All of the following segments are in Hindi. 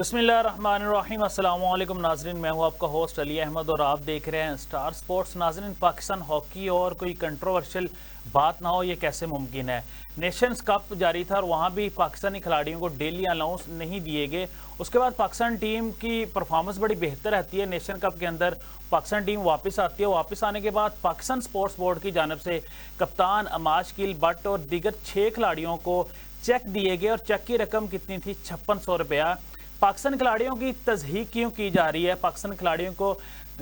बिस्मिल्लाहिर्रहमानिर्रहीम। अस्सलाम वालेकुम नाज़रीन, मैं हूं आपका होस्ट अली अहमद और आप देख रहे हैं स्टार स्पोर्ट्स। नाज़रीन, पाकिस्तान हॉकी और कोई कंट्रोवर्शियल बात ना हो ये कैसे मुमकिन है। नेशंस कप जारी था और वहां भी पाकिस्तानी खिलाड़ियों को डेली अलाउंस नहीं दिए गए। उसके बाद पाकिस्तान टीम की परफॉर्मेंस बड़ी बेहतर रहती है। नेशन कप के अंदर पाकिस्तान टीम वापस आती है। वापस आने के बाद पाकिस्तान स्पोर्ट्स बोर्ड की जानब से कप्तान अमाशकील भट्ट और दीगर 6 खिलाड़ियों को चेक दिए गए और चेक की रकम कितनी थी? 5600 रुपया। पाकिस्तान खिलाड़ियों की तज़हीक क्यों की जा रही है? पाकिस्तान खिलाड़ियों को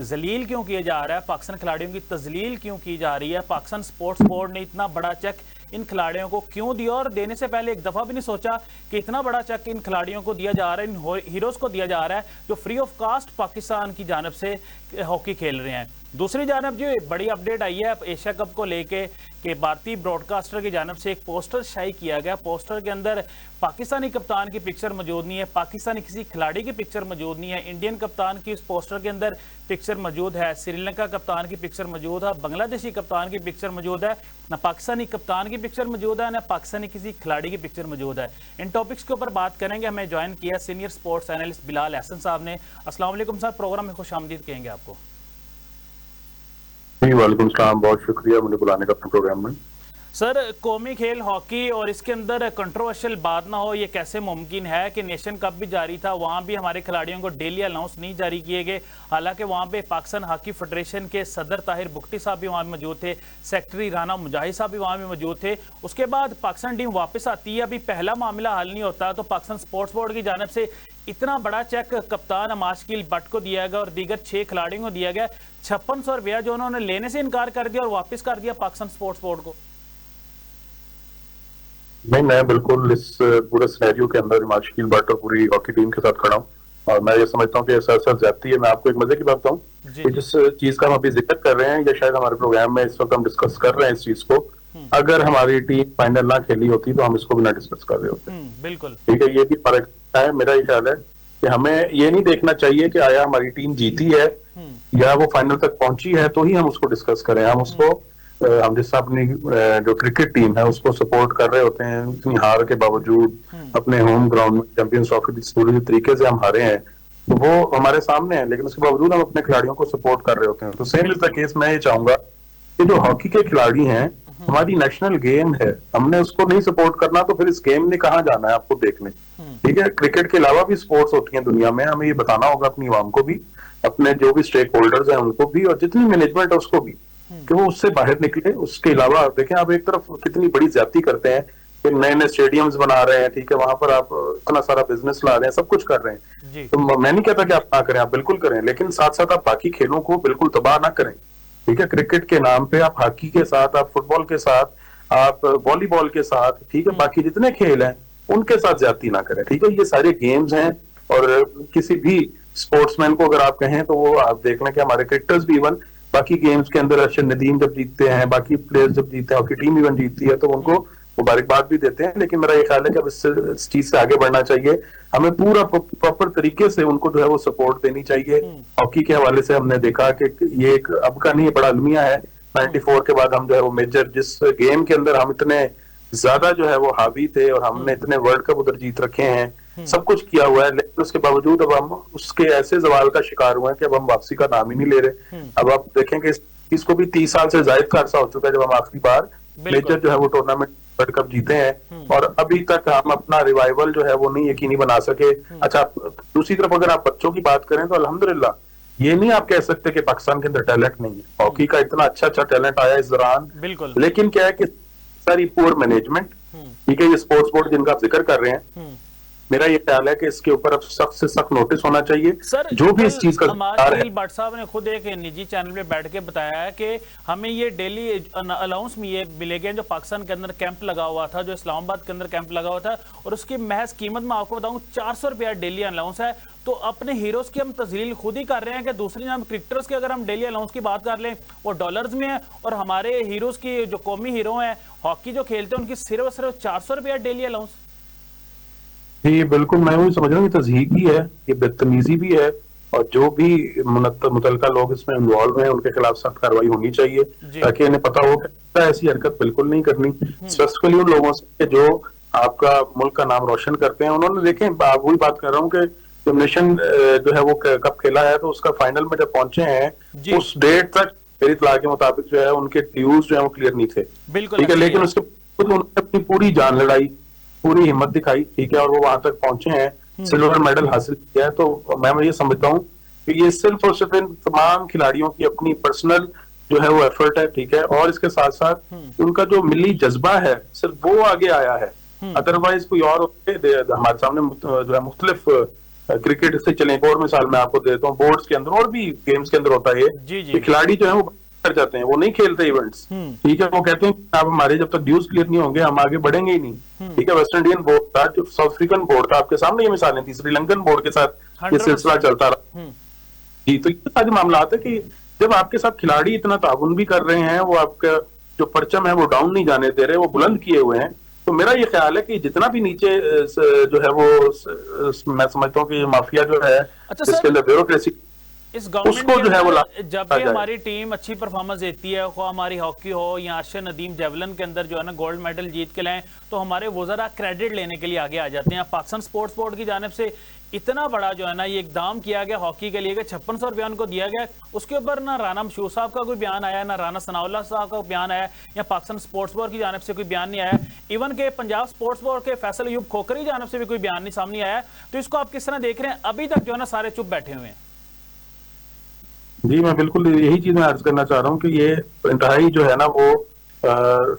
जलील क्यों किया जा रहा है? पाकिस्तान खिलाड़ियों की तजलील क्यों की जा रही है? पाकिस्तान स्पोर्ट्स बोर्ड ने इतना बड़ा चेक इन खिलाड़ियों को क्यों दिया और देने से पहले एक दफ़ा भी नहीं सोचा कि इतना बड़ा चेक इन खिलाड़ियों को दिया जा रहा है, इन हीरोज़ को दिया जा रहा है जो फ्री ऑफ कास्ट पाकिस्तान की जानब से हॉकी खेल रहे हैं। दूसरी जानब जो बड़ी अपडेट आई है एशिया कप को लेके कि भारतीय ब्रॉडकास्टर की जानब से एक पोस्टर शाई किया गया। पोस्टर के अंदर पाकिस्तानी कप्तान की पिक्चर मौजूद नहीं है, पाकिस्तानी किसी खिलाड़ी की पिक्चर मौजूद नहीं है। इंडियन कप्तान की उस पोस्टर के अंदर पिक्चर मौजूद है, श्रीलंका कप्तान की पिक्चर मौजूद है, बांग्लादेशी कप्तान की पिक्चर मौजूद है, ना पाकिस्तानी कप्तान की पिक्चर मौजूद है, ना पाकिस्तानी किसी खिलाड़ी की पिक्चर मौजूद है। इन टॉपिक्स के ऊपर बात करेंगे। हमें ज्वाइन किया senior sports analyst Bilal Ahsan साहब ने। अस्सलाम वालेकुम सर, प्रोग्राम में खुशामदीद कहेंगे आपको। वालेकुम सलाम, बहुत शुक्रिया मुझे बुलाने का अपने प्रोग्राम में। सर, कौमी खेल हॉकी और इसके अंदर कंट्रोवर्शियल बात ना हो ये कैसे मुमकिन है कि नेशन कप भी जारी था, वहां भी हमारे खिलाड़ियों को डेली अलाउंस नहीं जारी किए गए। हालांकि वहां पे पाकिस्तान हॉकी फेडरेशन के सदर ताहिर बुख्ती साहब भी वहां मौजूद थे, सेक्रेटरी राना मुजाहिद साहब भी वहां भी मौजूद थे। उसके बाद पाकिस्तान टीम वापस आती है, अभी पहला मामला हल नहीं होता तो पाकिस्तान स्पोर्ट्स बोर्ड की जानब से इतना बड़ा चेक कप्तान अमाशकील भट्ट को दिया गया और दीगर 6 खिलाड़ियों को दिया गया। 5600 रुपया जो उन्होंने लेने से इनकार कर दिया और वापस कर दिया पाकिस्तान स्पोर्ट्स बोर्ड को। नहीं, मैं बिल्कुल इस पूरे सिनेरियो के अंदर अमाशकील भट्ट और पूरी हॉकी टीम के साथ खड़ा हूँ और मैं ये समझता हूँ कि ऐसा ज्यादती है। मैं आपको एक मजे की बात बताऊँ कि जिस चीज का हम अभी जिक्र कर रहे हैं या शायद हमारे प्रोग्राम में इस वक्त हम डिस्कस कर रहे हैं इस चीज को, अगर हमारी टीम फाइनल ना खेली होती तो हम इसको भी ना डिस्कस कर रहे होते। बिल्कुल ठीक है, ये भी फर्क है। मेरा ये ख्याल है कि हमें ये नहीं देखना चाहिए कि आया हमारी टीम जीती है या वो फाइनल तक पहुंची है तो ही हम उसको डिस्कस करें। हम उसको हम जिससे अपनी जो क्रिकेट टीम है उसको सपोर्ट कर रहे होते हैं, इतनी हार के बावजूद अपने होम ग्राउंड में चैंपियंस ट्रॉफी पूरी तरीके से हम हारे हैं तो वो हमारे सामने है, लेकिन उसके बावजूद हम अपने खिलाड़ियों को सपोर्ट कर रहे होते हैं। तो सेम इज द केस मैं ये चाहूंगा कि जो हॉकी के खिलाड़ी हैं, हमारी नेशनल गेम है, हमने उसको नहीं सपोर्ट करना तो फिर इस गेम ने कहाँ जाना है आपको देखने। ठीक है, क्रिकेट के अलावा भी स्पोर्ट्स होती हैं दुनिया में, हमें ये बताना होगा अपनी आवाम को भी, अपने जो भी स्टेक होल्डर्स हैं उनको भी और जितनी मैनेजमेंट है उसको भी कि वो उससे बाहर निकले। उसके अलावा देखें, आप एक तरफ कितनी बड़ी ज्यादती करते हैं कि नए नए स्टेडियम्स बना रहे हैं, ठीक है, वहां पर आप इतना सारा बिजनेस ला रहे हैं, सब कुछ कर रहे हैं। तो मैं नहीं कहता कि आप ना करें, आप बिल्कुल करें, लेकिन साथ साथ आप बाकी खेलों को बिल्कुल तबाह ना करें। ठीक है, क्रिकेट के नाम पे आप हॉकी के साथ, आप फुटबॉल के साथ, आप वॉलीबॉल के साथ, ठीक है, बाकी जितने खेल हैं उनके साथ ज्यादती ना करें। ठीक है, ये सारे गेम्स हैं और किसी भी स्पोर्ट्समैन को अगर आप कहें तो वो आप देख लें कि हमारे क्रिकेटर्स भी इवन बाकी गेम्स के अंदर अर्शद नदीम जब जीतते हैं, बाकी प्लेयर्स जब जीतते हैं, हॉकी टीम इवन जीतती है तो उनको मुबारकबाद भी देते हैं। लेकिन मेरा ये ख्याल है कि अब इस चीज से आगे बढ़ना चाहिए, हमें पूरा प्रॉपर तरीके से उनको जो है वो सपोर्ट देनी चाहिए। हॉकी के हवाले से हमने देखा कि ये एक अब का नहीं, बड़ा अलमिया है। 94 के बाद हम जो है वो मेजर जिस गेम के अंदर हम इतने ज्यादा जो है वो हावी थे और हमने इतने वर्ल्ड कप उधर जीत रखे हैं, सब कुछ किया हुआ है, लेकिन उसके बावजूद अब हम उसके ऐसे जवाल का शिकार हुए हैं कि अब हम वापसी का नाम ही नहीं ले रहे। अब आप देखेंगे इसको भी 30 साल से ज्यादा का अरसा हो चुका है जब हम आखिरी बार मेजर जो है वो टूर्नामेंट वर्ल्ड कप जीते हैं और अभी तक हम अपना रिवाइवल जो है वो नहीं यकीनी बना सके। अच्छा, दूसरी तरफ अगर आप बच्चों की बात करें तो अल्हम्दुलिल्लाह ये नहीं आप कह सकते कि पाकिस्तान के अंदर टैलेंट नहीं है। हॉकी का इतना अच्छा टैलेंट आया इस दौरान, लेकिन क्या है कि सारी पुअर मैनेजमेंट। ठीक है, ये स्पोर्ट्स बोर्ड जिनका आप जिक्र कर रहे हैं, मेरा ये ख्याल है कि इसके ऊपर अब सख्त से सख्त नोटिस होना चाहिए। सर, जो भी इस चीज का अमाशकील भट्ट साहब ने खुद एक निजी चैनल पे बैठ के बताया है कि हमें ये डेली अलाउंस ये मिलेगा जो पाकिस्तान के अंदर कैंप लगा हुआ था, जो इस्लामाबाद के अंदर कैंप लगा हुआ था, और उसकी महज कीमत मैं आपको बताऊं 400 रुपया डेली अलाउंस है। तो अपने हीरोज की हम तजलील खुद ही कर रहे हैं कि दूसरी नाम क्रिकेटर्स के अगर हम डेली अलाउंस की बात कर लें वो डॉलर्स में है और हमारे हीरोज की जो कौमी हीरो हैं हॉकी जो खेलते हैं उनकी सिर्फ 400 रुपया डेली अलाउंस। जी बिल्कुल, मैं वही समझ रहा हूँ, तज़हीक भी है, ये बदतमीजी भी है और जो भी मुतलका लोग इसमें इन्वॉल्व हैं उनके खिलाफ सख्त कार्रवाई होनी चाहिए ताकि इन्हें पता हो कि ऐसी हरकत बिल्कुल नहीं करनी। स्पेसिफिकली उन लोगों से जो आपका मुल्क का नाम रोशन करते हैं, उन्होंने देखें, आप वही बात कर रहा हूँ कि जब नेशन जो है वो कप खेला है तो उसका फाइनल में जब पहुंचे हैं उस डेट तक मेरी इत्तला के मुताबिक जो है उनके ड्यूज जो है वो क्लियर नहीं थे, बिल्कुल ठीक है। लेकिन उसके बाद उन्होंने अपनी पूरी जान लड़ाई, पूरी हिम्मत दिखाई, ठीक है, और वो वहां तक पहुंचे हैं, सिल्वर मेडल हासिल किया है। तो मैं ये समझता हूँ कि ये सिर्फ और सिर्फ इन तमाम खिलाड़ियों की अपनी पर्सनल जो है वो एफर्ट है, ठीक है, और इसके साथ साथ उनका जो मिली जज्बा है सिर्फ वो आगे आया है। अदरवाइज कोई और होते हमारे सामने जो है मुख्तलिफ क्रिकेट से चले, एक और मिसाल मैं आपको देता हूँ, बोर्ड्स के अंदर और भी गेम्स के अंदर होता है कि खिलाड़ी जो है वो कर जाते हैं, वो नहीं खेलते इवेंट्स, ठीक है, वो कहते हैं कि आप हमारे जब तक ड्यूज क्लियर नहीं होंगे हम आगे बढ़ेंगे ही नहीं, ठीक है। वेस्ट इंडियन बोर्ड था, जो साउथ अफ्रीकन बोर्ड था, आपके सामने ये मिसालें थी, श्रीलंकन बोर्ड के साथ ये सिलसिला चलता रहा जी। तो ये सारे मामला है कि जब आपके साथ खिलाड़ी इतना ताउन भी कर रहे हैं, वो आपका जो परचम है वो डाउन नहीं जाने दे रहे, वो बुलंद किए हुए हैं, तो मेरा ये ख्याल है कि जितना भी नीचे जो है वो मैं समझता हूँ कि माफिया जो है इसके अंदर ब्यूरोक्रेसी इस गवर्नमेंट जो है वो जब भी हमारी टीम अच्छी परफॉर्मेंस देती है, हमारी हॉकी हो या अर्शद नदीम जेवलिन के अंदर जो है ना गोल्ड मेडल जीत के लाएं, तो हमारे वज़रा क्रेडिट लेने के लिए आगे आ जाते हैं। पाकिस्तान स्पोर्ट्स बोर्ड की जानिब से इतना बड़ा जो है ना ये इकदाम किया गया हॉकी के लिए कि 5600 रुपया उनको दिया गया, उसके ऊपर ना राना मशहूर साहब का कोई बयान आया, ना राना सनाउल्लाह साहब का बयान आया, या पाकिस्तान स्पोर्ट्स बोर्ड की जानिब से कोई बयान नहीं आया, इवन के पंजाब स्पोर्ट्स बोर्ड के फैसल अयूब खोखर की जानिब से भी कोई बयान नहीं सामने आया। तो इसको आप किस तरह देख रहे हैं? अभी तक जो है ना सारे चुप बैठे हुए हैं। जी मैं बिल्कुल यही चीज मैं अर्ज करना चाह रहा हूँ कि ये इंतहाई जो है ना वो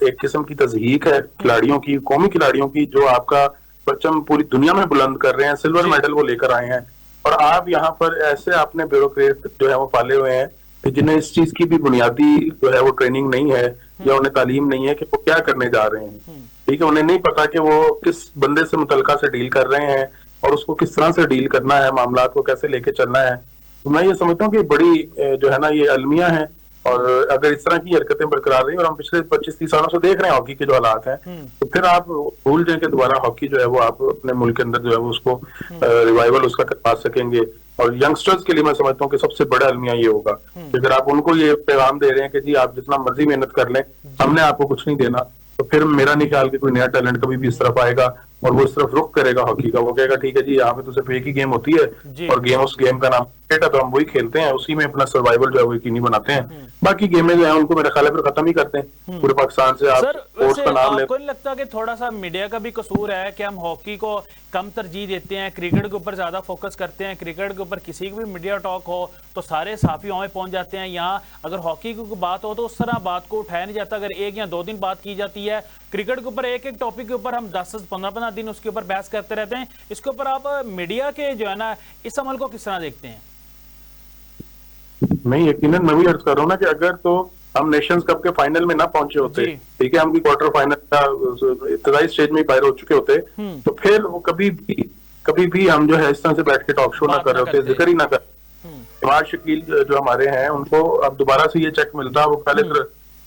एक किस्म की तज़हीक है खिलाड़ियों की, कौमी खिलाड़ियों की, जो आपका परचम पूरी दुनिया में बुलंद कर रहे हैं, सिल्वर मेडल वो लेकर आए हैं, और आप यहाँ पर ऐसे आपने ब्यूरोक्रेट जो है वो पाले हुए हैं कि जिन्हें इस चीज की भी बुनियादी जो है वो ट्रेनिंग नहीं है या उन्हें तालीम नहीं है कि वो क्या करने जा रहे हैं, ठीक है। उन्हें नहीं पता कि वो किस बंदे से मुतलका से डील कर रहे हैं और उसको किस तरह से डील करना है, मामला को कैसे लेके चलना है। तो मैं ये समझता हूँ कि बड़ी जो है ना ये अलमिया है, और अगर इस तरह की हरकतें बरकरार रही और हम पिछले 25-30 सालों से देख रहे हैं हॉकी के जो हालात हैं, तो फिर आप भूल जाए कि दोबारा हॉकी जो है वो आप अपने मुल्क के अंदर जो है वो उसको रिवाइवल उसका करवा सकेंगे। और यंगस्टर्स के लिए मैं समझता हूँ कि सबसे बड़ा अलमिया ये होगा कि अगर आप उनको ये पैगाम दे रहे हैं कि जी आप जितना मर्जी मेहनत कर लें, हमने आपको कुछ नहीं देना, तो फिर मेरा नहीं ख्याल कि कोई नया टैलेंट कभी भी इस तरफ आएगा और वो इस तरफ रुख करेगा हॉकी का। वो कहेगा ठीक है जी यहाँ पे तो सिर्फ एक ही गेम होती है और उस गेम का नाम क्रिकेट है, तो हम वही खेलते हैं, उसी में अपना सर्वाइवल जो है वो यकीनी बनाते हैं, बाकी गेमें जो है उनको मेरे ख्याल है फिर खत्म ही करते हैं पूरे पाकिस्तान से। आप स्पोर्ट्स का नाम ले, आपको नहीं लगता कि थोड़ा सा मीडिया का भी कसूर है कि हम हॉकी को कम तरजीह देते हैं, क्रिकेट के ऊपर ज्यादा फोकस करते हैं, क्रिकेट के ऊपर किसी की भी मीडिया टॉक हो तो सारे साफी वहां पहुंच जाते हैं, यहाँ अगर हॉकी की बात हो तो उस तरह बात को उठाया नहीं जाता। अगर 1 या 2 दिन बात की जाती है क्रिकेट के ऊपर, एक टॉपिक के ऊपर हम 10-15 दिन उसके ऊपर बहस करते रहते हैं। इसके ऊपर आप मीडिया के जो है ना इस अमल को किस तरह देखते हैं? मैं यकीनन मैं भी अर्ज कर रहा हूँ ना कि अगर तो हम नेशंस कप के फाइनल में ना पहुंचे होते, ठीक है, हम भी क्वार्टर फाइनल का इब्तदाई स्टेज में बाहर हो चुके होते, तो फिर वो कभी भी हम जो है इस तरह से बैठ के टॉक शो ना कर रहे होते, जिक्र ही ना कर। इमाद शकील जो हमारे हैं उनको अब दोबारा से ये चेक मिलता, वो पहले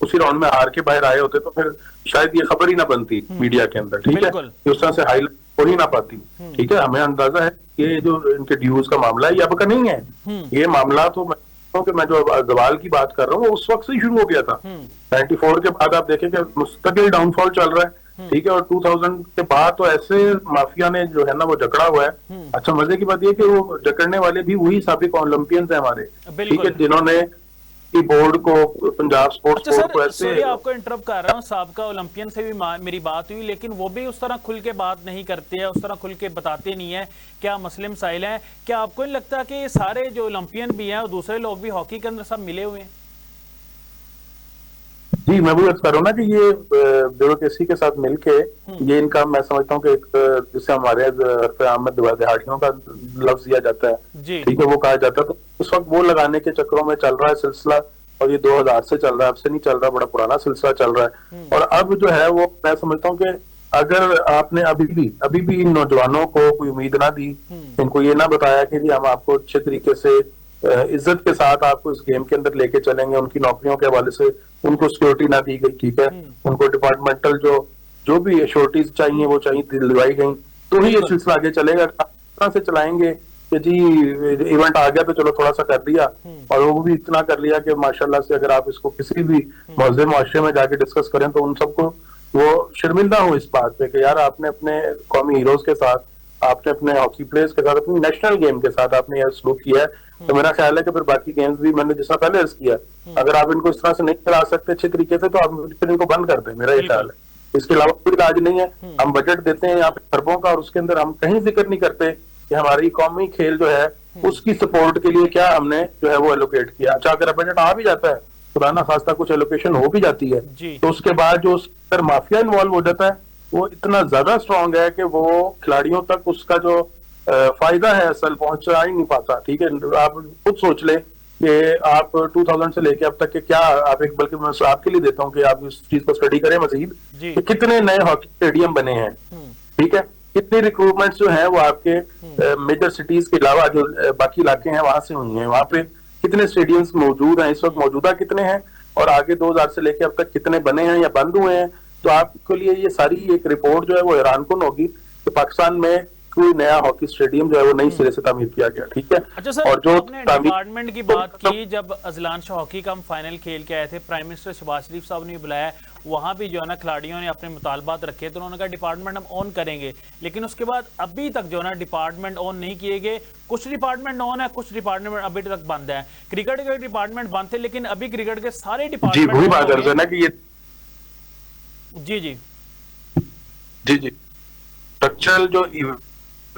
उसी राउंड में हार के बाहर आए होते तो फिर शायद ये खबर ही ना बनती मीडिया के अंदर, ठीक है, उस तरह से हाईलाइट हो ही ना पाती, ठीक है। हमें अंदाजा है कि जो इनके ड्यूज का मामला है ये अब का नहीं है, ये मामला तो मैं जो जवाल की बात कर रहा हूँ उस वक्त से शुरू हो गया था। 94 के बाद आप देखें कि मुस्तकिल डाउनफॉल चल रहा है, ठीक है, और 2000 के बाद तो ऐसे माफिया ने जो है ना वो जकड़ा हुआ है। अच्छा मजे की बात ये कि वो जकड़ने वाले भी वही साबिक ओलंपियंस है हमारे, ठीक है, जिन्होंने बोर्ड को, पंजाब स्पोर्ट्स बोर्ड को ऐसे। आपको इंटरप्ट कर रहा हूँ, साबिका ओलंपियन से भी मेरी बात हुई, लेकिन वो भी उस तरह खुल के बात नहीं करते हैं, उस तरह खुल के बताते नहीं है क्या मसले मसाइल हैं। क्या आपको नहीं लगता कि सारे जो ओलंपियन भी हैं और दूसरे लोग भी हॉकी के अंदर सब मिले हुए हैं? जी मैं भी कर रहा हूँ ना कि ये ब्यूरोक्रेसी के साथ मिलके ये इनका, मैं समझता हूँ कि एक जिसे हमारे में दिहाड़ियों का लफ्ज दिया जाता है, ठीक है, वो कहा जाता है, तो उस वक्त वो लगाने के चक्करों में चल रहा है सिलसिला, और ये 2000 से चल रहा है, अब से नहीं चल रहा, बड़ा पुराना सिलसिला चल रहा है। और अब जो है वो मैं समझता हूँ कि अगर आपने अभी भी इन नौजवानों को कोई उम्मीद ना दी, इनको ये ना बताया कि जी हम आपको अच्छे तरीके से इज्जत के साथ आपको इस गेम के अंदर लेके चलेंगे, उनकी नौकरियों के हवाले से उनको सिक्योरिटी ना दी गई, ठीक है, उनको डिपार्टमेंटल जो भी एश्योरिटीज चाहिए वो दिलवाई गई, तो ही ये सिलसिला आगे चलेगा। तरह से चलाएंगे कि जी इवेंट आ गया तो चलो थोड़ा सा कर दिया, और वो भी इतना कर लिया कि माशाल्लाह से अगर आप इसको किसी भी मौजे मुआशरे में जाके डिस्कस करें तो उन सबको वो शर्मिंदा हो इस बात पे कि यार आपने अपने कौमी हीरोज के साथ आपने अपने हॉकी प्लेयर्स के साथ, अपनी नेशनल गेम के साथ आपने यह सलूक किया है, तो मेरा ख्याल है कि फिर बाकी गेम्स भी मैंने जिस तरह पहले अर्ज किया, अगर आप इनको इस तरह से नहीं चला सकते अच्छे तरीके से, तो आप फिर इनको बंद कर दें, मेरा ये ख्याल है। इसके अलावा कोई इलाज नहीं है। हम बजट देते हैं यहाँ पे खरबों का, और उसके अंदर हम कहीं जिक्र नहीं करते कि हमारी कौमी खेल जो है उसकी सपोर्ट के लिए क्या हमने जो है वो एलोकेट किया। अच्छा, अगर बजट आ भी जाता है, खुदा खास्ता कुछ एलोकेशन हो भी जाती है, तो उसके बाद जो उसका माफिया इन्वॉल्व हो जाता है वो इतना ज्यादा स्ट्रांग है कि वो खिलाड़ियों तक उसका जो फायदा है असल पहुंचा ही नहीं पाता। ठीक है, आप खुद सोच ले कि आप 2000 से लेके अब तक के क्या आप एक, बल्कि मैं आपके लिए देता हूं कि आप इस चीज को स्टडी करें मजीद कि कितने नए हॉकी स्टेडियम बने हैं। ठीक है, कितनी रिक्रूटमेंट्स जो है वो आपके मेजर सिटीज के अलावा जो बाकी इलाके हैं वहां से हुई हैं। वहां पे कितने स्टेडियम्स मौजूद हैं इस वक्त, मौजूदा कितने हैं, और आगे 2000 से लेके अब तक कितने बने हैं या बंद हुए हैं। तो आपके लिए ये सारी एक रिपोर्ट जो है वो हैरानकुन होगी कि पाकिस्तान में कोई नया हॉकी स्टेडियम जो है वो नई सिरे से तामीर किया गया। ठीक है। अच्छा सर, और जो डिपार्टमेंट की बात की, जब अजलान शाह हॉकी का हम फाइनल खेल के आए थे, प्राइम मिनिस्टर शहबाज शरीफ साहब ने बुलाया, वहां भी जो है ना खिलाड़ियों ने अपने मुतालबात रखे, तो उन्होंने कहा डिपार्टमेंट हम ऑन करेंगे, लेकिन उसके बाद अभी तक जो है ना डिपार्टमेंट ऑन नहीं किए गए। कुछ डिपार्टमेंट ऑन है, कुछ डिपार्टमेंट अभी तक बंद है। क्रिकेट के डिपार्टमेंट बंद थे, लेकिन अभी क्रिकेट के सारे डिपार्टमेंट वही बात है ना कि ये जी जी जी जी स्ट्रक्चरल जो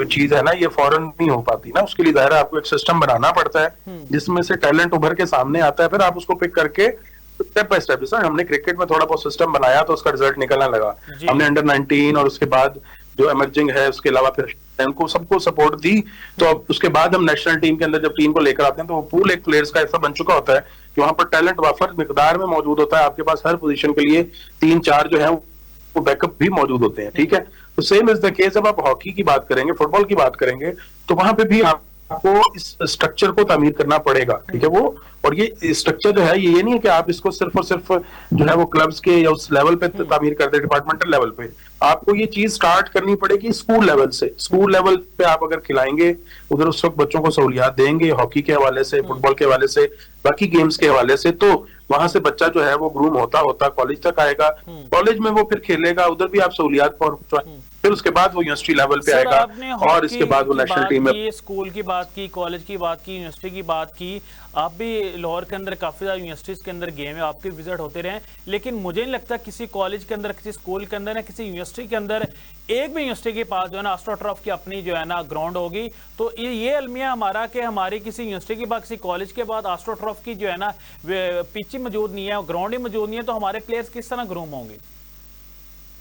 चीज है ना, ये फौरन नहीं हो पाती ना, उसके लिए ज़ाहिर है आपको एक सिस्टम बनाना पड़ता है जिसमें से टैलेंट उभर के सामने आता है, फिर आप उसको पिक करके स्टेप बाय स्टेप। सर, हमने क्रिकेट में थोड़ा बहुत सिस्टम बनाया तो उसका रिजल्ट निकलने लगा। हमने अंडर 19 और उसके बाद जो इमर्जिंग है उसके अलावा फिर उनको सबको सपोर्ट दी, तो अब उसके बाद हम नेशनल टीम के अंदर जब टीम को लेकर आते हैं तो वो पूल एक प्लेयर्स का ऐसा बन चुका होता है कि वहां पर टैलेंट वाफर मिकदार में मौजूद होता है। आपके पास हर पोजीशन के लिए 3-4 जो है वो बैकअप भी मौजूद होते हैं। ठीक है, तो सेम इज द केस जब आप हॉकी की बात करेंगे, फुटबॉल की बात करेंगे, तो वहां पे भी आपको इस स्ट्रक्चर को तामीर करना पड़ेगा। ठीक है, वो और ये स्ट्रक्चर जो है ये नहीं है कि आप इसको सिर्फ और सिर्फ जो है वो क्लब्स के या उस लेवल पे तामीर कर दे, डिपार्टमेंटल लेवल पे। आपको ये चीज स्टार्ट करनी पड़ेगी स्कूल लेवल से। स्कूल लेवल पे आप अगर खिलाएंगे, उधर उस वक्त बच्चों को सहूलियात देंगे हॉकी के हवाले से, फुटबॉल के हवाले से, बाकी गेम्स के हवाले से, तो वहां से बच्चा जो है वो ग्रूम होता होता कॉलेज तक आएगा। कॉलेज में वो फिर खेलेगा, उधर भी आप सहूलियात पहुंचाएं, फिर उसके बाद वो यूनिवर्सिटी लेवल पे आएगा, और इसके बाद वो नेशनल टीम में। स्कूल की बात की, कॉलेज की बात की, यूनिवर्सिटी की बात की, आप भी लाहौर के अंदर काफी ज्यादा यूनिवर्सिटीज के अंदर गए हैं, आपके विजिट होते रहे, लेकिन मुझे नहीं लगता किसी कॉलेज के अंदर, किसी स्कूल के अंदर, या किसी यूनिवर्सिटी के अंदर, एक भी यूनिवर्सिटी के पास जो है ना एस्ट्रोटर्फ की अपनी जो है ना ग्राउंड होगी। तो ये अलमिया हमारा कि हमारी किसी यूनिवर्सिटी के बाद, किसी कॉलेज के बाद एस्ट्रोटर्फ की जो है ना पिच मौजूद नहीं है, ग्राउंड ही मौजूद नहीं है, तो हमारे प्लेयर्स किस तरह ग्रूम होंगे?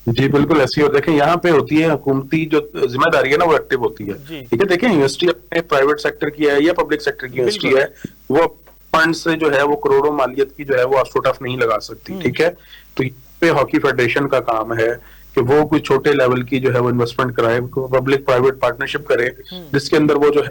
जी बिल्कुल ऐसी हो। देखें, यहाँ पे होती है हुकूमती जो जिम्मेदारी है ना, वो एक्टिव होती है। ठीक है, देखें यूनिवर्सिटी अपने प्राइवेट सेक्टर की है या पब्लिक सेक्टर की यूनिवर्सिटी है, वो फंड से जो है वो करोड़ों मालियत की जो है वो एस्ट्रोटर्फ नहीं लगा सकती। ठीक है, तो यहाँ पे हॉकी फेडरेशन का काम है कि वो कोई छोटे लेवल की जो है वो इन्वेस्टमेंट कराए, पब्लिक प्राइवेट पार्टनरशिप करे, जिसके अंदर वो जो है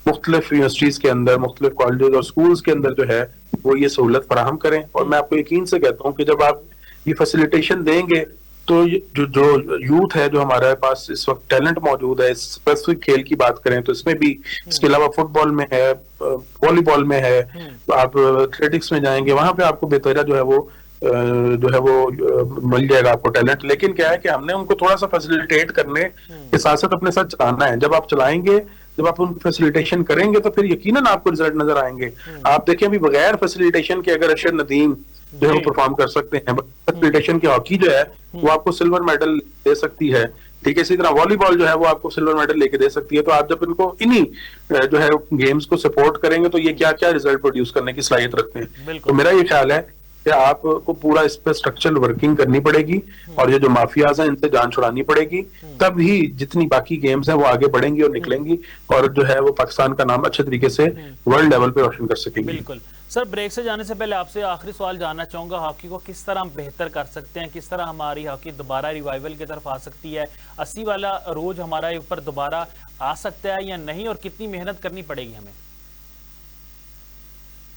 मुख्तलिफ यूनिवर्सिटीज के अंदर, मुख्तलिफ कॉलेज और स्कूल्स के अंदर जो है वो ये सहूलत फराहम करें। और मैं आपको यकीन से कहता हूँ कि जब आप ये फैसिलिटेशन देंगे तो जो यूथ है, जो हमारे पास इस वक्त टैलेंट मौजूद है, स्पेसिफिक खेल की बात करें तो इसमें भी, इसके अलावा फुटबॉल में है, वॉलीबॉल में है, आप एथलेटिक्स में जाएंगे, वहां पे आपको बेहतरीन जो है वो मिल जाएगा आपको टैलेंट। लेकिन क्या है कि हमने उनको थोड़ा सा फैसिलिटेट करने के साथ साथ अपने साथ चलाना है। जब आप चलाएंगे, जब आप उनको फैसिलिटेशन करेंगे, तो फिर यकीनन आपको रिजल्ट नजर आएंगे। आप देखें, अभी बगैर फैसिलिटेशन के अगर अरशद नदीम जो है परफॉर्म कर सकते हैं, फैसिलिटेशन की हॉकी जो है वो आपको सिल्वर मेडल दे सकती है। ठीक है, इसी तरह वॉलीबॉल जो है वो आपको सिल्वर मेडल लेके दे सकती है। तो आप जब इनको इन्हीं जो है गेम्स को सपोर्ट करेंगे तो ये क्या क्या रिजल्ट प्रोड्यूस करने की सलाहियत रखते हैं। तो मेरा ये ख्याल है कि आपको पूरा इस पर स्ट्रक्चरल वर्किंग करनी पड़ेगी, और ये जो माफियाज हैं इनसे जान छुड़ानी पड़ेगी, तब ही जितनी बाकी गेम्स हैं वो आगे बढ़ेंगी और निकलेंगी, और जो है वो पाकिस्तान का नाम अच्छे तरीके से वर्ल्ड लेवल पे रोशन कर सकेंगे। बिल्कुल सर, ब्रेक से जाने से पहले आपसे आखिरी सवाल जानना चाहूंगा, हॉकी को किस तरह हम बेहतर कर सकते हैं, किस तरह हमारी हॉकी दोबारा रिवाइवल की तरफ आ सकती है, 80 वाला रोज हमारे ऊपर दोबारा आ सकता है या नहीं, और कितनी मेहनत करनी पड़ेगी हमें?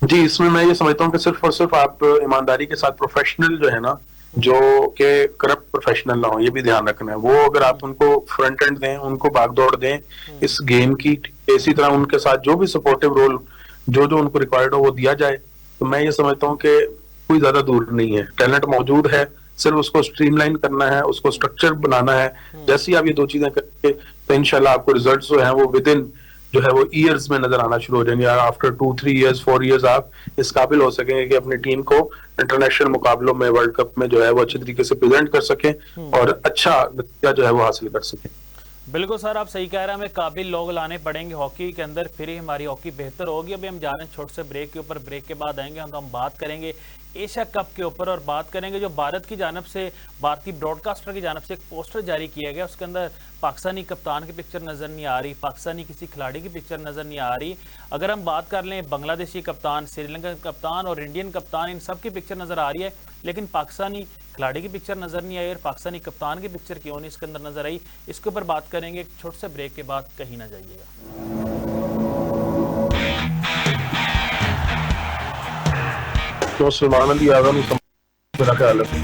जी, इसमें मैं ये समझता हूँ कि सिर्फ और सिर्फ आप ईमानदारी के साथ प्रोफेशनल जो है ना, जो के करप्ट प्रोफेशनल ना हो, ये भी ध्यान रखना है। वो अगर आप उनको फ्रंट एंड दें, उनको बागदौड़ दें इस गेम की, इसी तरह उनके साथ जो भी सपोर्टिव रोल जो उनको रिक्वायर्ड हो वो दिया जाए, तो मैं ये समझता हूँ कि कोई ज्यादा दूर नहीं है। टैलेंट मौजूद है, सिर्फ उसको स्ट्रीमलाइन करना है, उसको स्ट्रक्चर बनाना है। जैसे ही आप ये दो चीजें करके तो इंशाल्लाह आपको रिजल्ट्स जो हैं वो विद इन जो है वो ईयर्स में नजर आना शुरू हो जाएंगे। आफ्टर 2-3 ईयर्स 4 ईयर्स आप इस काबिल हो सकेंगे कि अपनी टीम को इंटरनेशनल मुकाबलों में, वर्ल्ड कप में जो है वो अच्छे तरीके से प्रेजेंट कर सकें और अच्छा नतीजा जो है वो हासिल कर सकें। बिल्कुल सर, आप सही कह रहे हैं, हमें काबिल लोग लाने पड़ेंगे हॉकी के अंदर, फिर ही हमारी हॉकी बेहतर होगी। अभी हम जा रहे हैं छोटे से ब्रेक के ऊपर, ब्रेक के बाद आएंगे हम बात करेंगे एशिया कप के ऊपर और बात करेंगे जो भारत की जानब से, भारतीय ब्रॉडकास्टर की जानब से एक पोस्टर जारी किया गया, उसके अंदर पाकिस्तानी कप्तान की पिक्चर नज़र नहीं आ रही, पाकिस्तानी किसी खिलाड़ी की पिक्चर नज़र नहीं आ रही। अगर हम बात कर लें बांग्लादेशी कप्तान, श्रीलंका कप्तान और इंडियन कप्तान, इन सब की पिक्चर नज़र आ रही है, लेकिन पाकिस्तानी खिलाड़ी की पिक्चर नज़र नहीं आई और पाकिस्तानी कप्तान की पिक्चर क्यों नहीं इसके अंदर नज़र आई, इसके ऊपर बात करेंगे एक छोटे से ब्रेक के बाद। कहीं ना जाइएगा। तो सलमान अली आजम मेरा ख्याल है